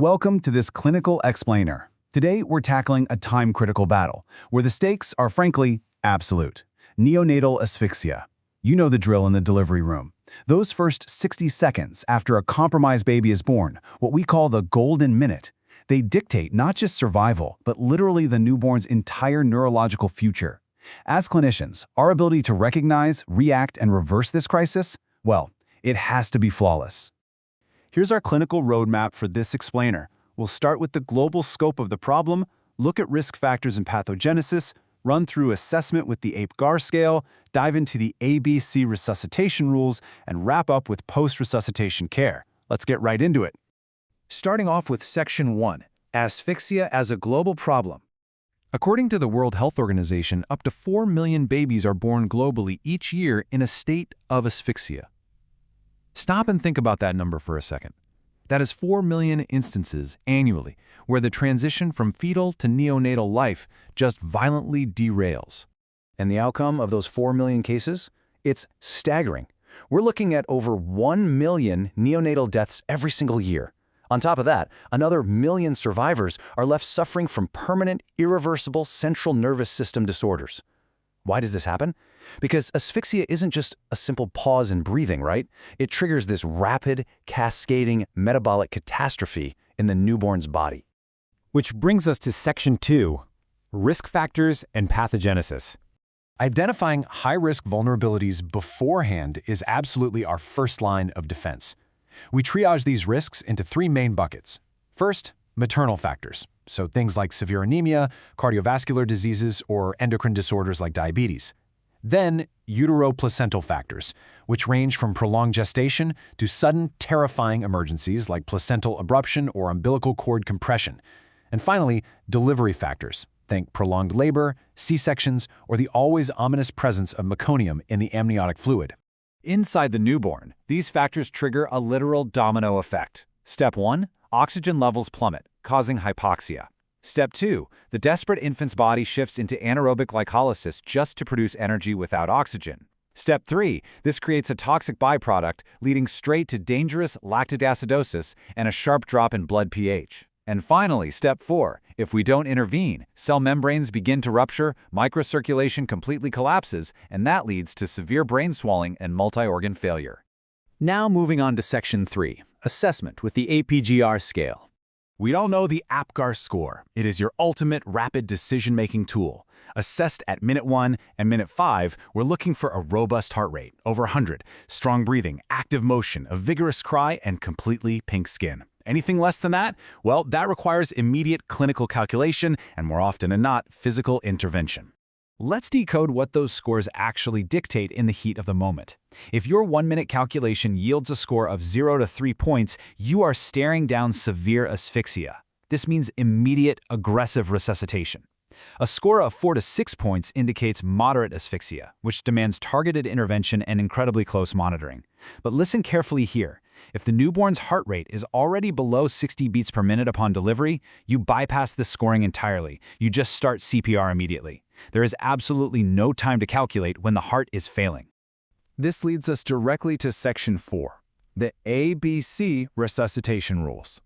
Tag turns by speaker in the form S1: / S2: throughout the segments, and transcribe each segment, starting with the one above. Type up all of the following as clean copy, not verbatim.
S1: Welcome to this Clinical Explainer. Today, we're tackling a time-critical battle, where the stakes are frankly absolute. Neonatal asphyxia. You know the drill in the delivery room. Those first 60 seconds after a compromised baby is born, what we call the golden minute, they dictate not just survival, but literally the newborn's entire neurological future. As clinicians, our ability to recognize, react, and reverse this crisis, well, it has to be flawless.
S2: Here's our clinical roadmap for this explainer. We'll start with the global scope of the problem, look at risk factors and pathogenesis, run through assessment with the APGAR scale, dive into the ABC resuscitation rules, and wrap up with post-resuscitation care. Let's get right into it.
S3: Starting off with Section 1, Asphyxia as a global problem. According to the World Health Organization, up to 4 million babies are born globally each year in a state of asphyxia. Stop and think about that number for a second. That is 4 million instances annually where the transition from fetal to neonatal life just violently derails.
S4: And the outcome of those 4 million cases? It's staggering. We're looking at over 1 million neonatal deaths every single year. On top of that, another million survivors are left suffering from permanent, irreversible central nervous system disorders. Why does this happen? Because asphyxia isn't just a simple pause in breathing, right? It triggers this rapid, cascading metabolic catastrophe in the newborn's body.
S5: Which brings us to Section 2, Risk Factors and Pathogenesis. Identifying high-risk vulnerabilities beforehand is absolutely our first line of defense. We triage these risks into 3 main buckets. First, maternal factors, so things like severe anemia, cardiovascular diseases, or endocrine disorders like diabetes. Then, utero-placental factors, which range from prolonged gestation to sudden, terrifying emergencies like placental abruption or umbilical cord compression. And finally, delivery factors. Think prolonged labor, C-sections, or the always ominous presence of meconium in the amniotic fluid.
S6: Inside the newborn, these factors trigger a literal domino effect. Step 1, oxygen levels plummet, causing hypoxia. Step 2, the desperate infant's body shifts into anaerobic glycolysis just to produce energy without oxygen. Step 3, this creates a toxic byproduct, leading straight to dangerous lactic acidosis and a sharp drop in blood pH. And finally, Step 4, if we don't intervene, cell membranes begin to rupture, microcirculation completely collapses, and that leads to severe brain swelling and multi-organ failure.
S4: Now moving on to Section 3, Assessment with the APGR scale.
S2: We all know the APGAR score. It is your ultimate rapid decision-making tool. Assessed at minute 1 and minute 5, we're looking for a robust heart rate, over 100, strong breathing, active motion, a vigorous cry, and completely pink skin. Anything less than that? Well, that requires immediate clinical calculation and, more often than not, physical intervention.
S1: Let's decode what those scores actually dictate in the heat of the moment. If your 1-minute calculation yields a score of 0 to 3 points, you are staring down severe asphyxia. This means immediate, aggressive resuscitation. A score of 4 to 6 points indicates moderate asphyxia, which demands targeted intervention and incredibly close monitoring. But listen carefully here. If the newborn's heart rate is already below 60 beats per minute upon delivery, you bypass this scoring entirely. You just start CPR immediately. There is absolutely no time to calculate when the heart is failing.
S3: This leads us directly to Section 4, the ABC resuscitation rules.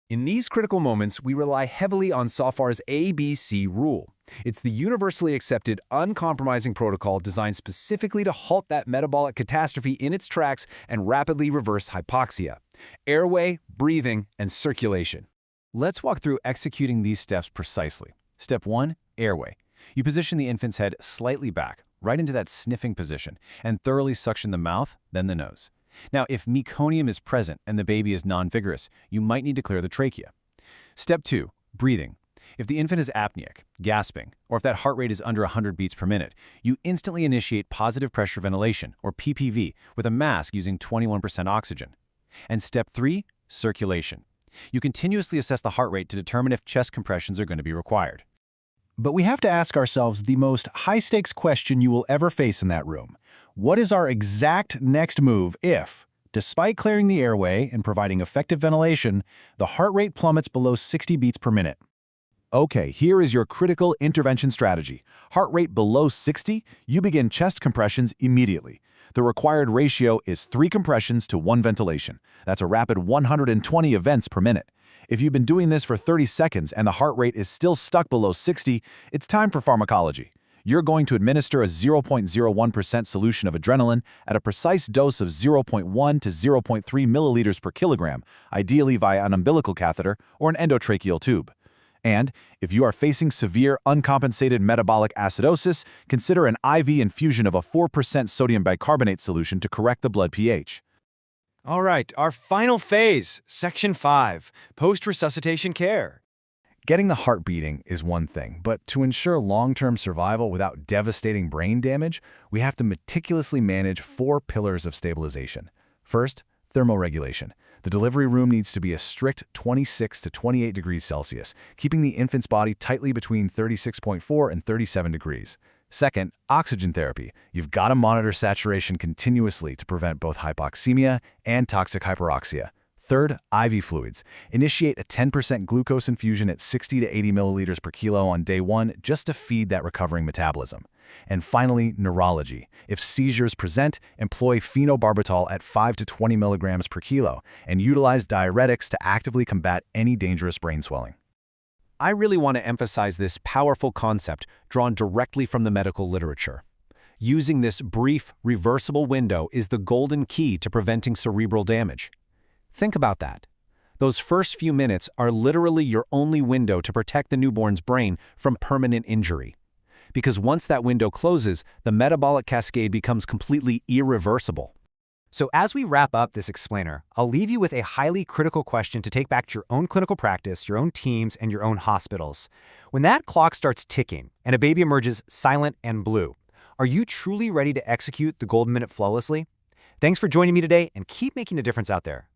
S3: In these critical moments, we rely heavily on SOFAR's ABC rule. It's the universally accepted, uncompromising protocol designed specifically to halt that metabolic catastrophe in its tracks and rapidly reverse hypoxia. Airway, breathing, and circulation.
S5: Let's walk through executing these steps precisely. Step 1, airway. You position the infant's head slightly back, right into that sniffing position, and thoroughly suction the mouth, then the nose. Now, if meconium is present and the baby is non-vigorous, you might need to clear the trachea. Step 2, breathing. If the infant is apneic, gasping, or if that heart rate is under 100 beats per minute, you instantly initiate positive pressure ventilation, or PPV, with a mask using 21% oxygen. And Step 3, circulation. You continuously assess the heart rate to determine if chest compressions are going to be required.
S1: But we have to ask ourselves the most high-stakes question you will ever face in that room. What is our exact next move if, despite clearing the airway and providing effective ventilation, the heart rate plummets below 60 beats per minute?
S2: Okay, here is your critical intervention strategy. Heart rate below 60, you begin chest compressions immediately. The required ratio is 3 compressions to 1 ventilation. That's a rapid 120 events per minute. If you've been doing this for 30 seconds and the heart rate is still stuck below 60, it's time for pharmacology. You're going to administer a 0.01% solution of adrenaline at a precise dose of 0.1 to 0.3 milliliters per kilogram, ideally via an umbilical catheter or an endotracheal tube. And if you are facing severe uncompensated metabolic acidosis, consider an IV infusion of a 4% sodium bicarbonate solution to correct the blood pH.
S7: All right, our final phase, Section 5, post-resuscitation care.
S3: Getting the heart beating is one thing, but to ensure long-term survival without devastating brain damage, we have to meticulously manage 4 pillars of stabilization. First, thermoregulation. The delivery room needs to be a strict 26 to 28 degrees Celsius, keeping the infant's body tightly between 36.4 and 37 degrees. Second, oxygen therapy. You've got to monitor saturation continuously to prevent both hypoxemia and toxic hyperoxia. Third, IV fluids. Initiate a 10% glucose infusion at 60 to 80 milliliters per kilo on day 1 just to feed that recovering metabolism. And finally, neurology. If seizures present, employ phenobarbital at 5 to 20 milligrams per kilo and utilize diuretics to actively combat any dangerous brain swelling.
S5: I really want to emphasize this powerful concept drawn directly from the medical literature. Using this brief, reversible window is the golden key to preventing cerebral damage. Think about that. Those first few minutes are literally your only window to protect the newborn's brain from permanent injury. Because once that window closes, the metabolic cascade becomes completely irreversible.
S7: So as we wrap up this explainer, I'll leave you with a highly critical question to take back to your own clinical practice, your own teams, and your own hospitals. When that clock starts ticking and a baby emerges silent and blue, are you truly ready to execute the golden minute flawlessly? Thanks for joining me today, and keep making a difference out there.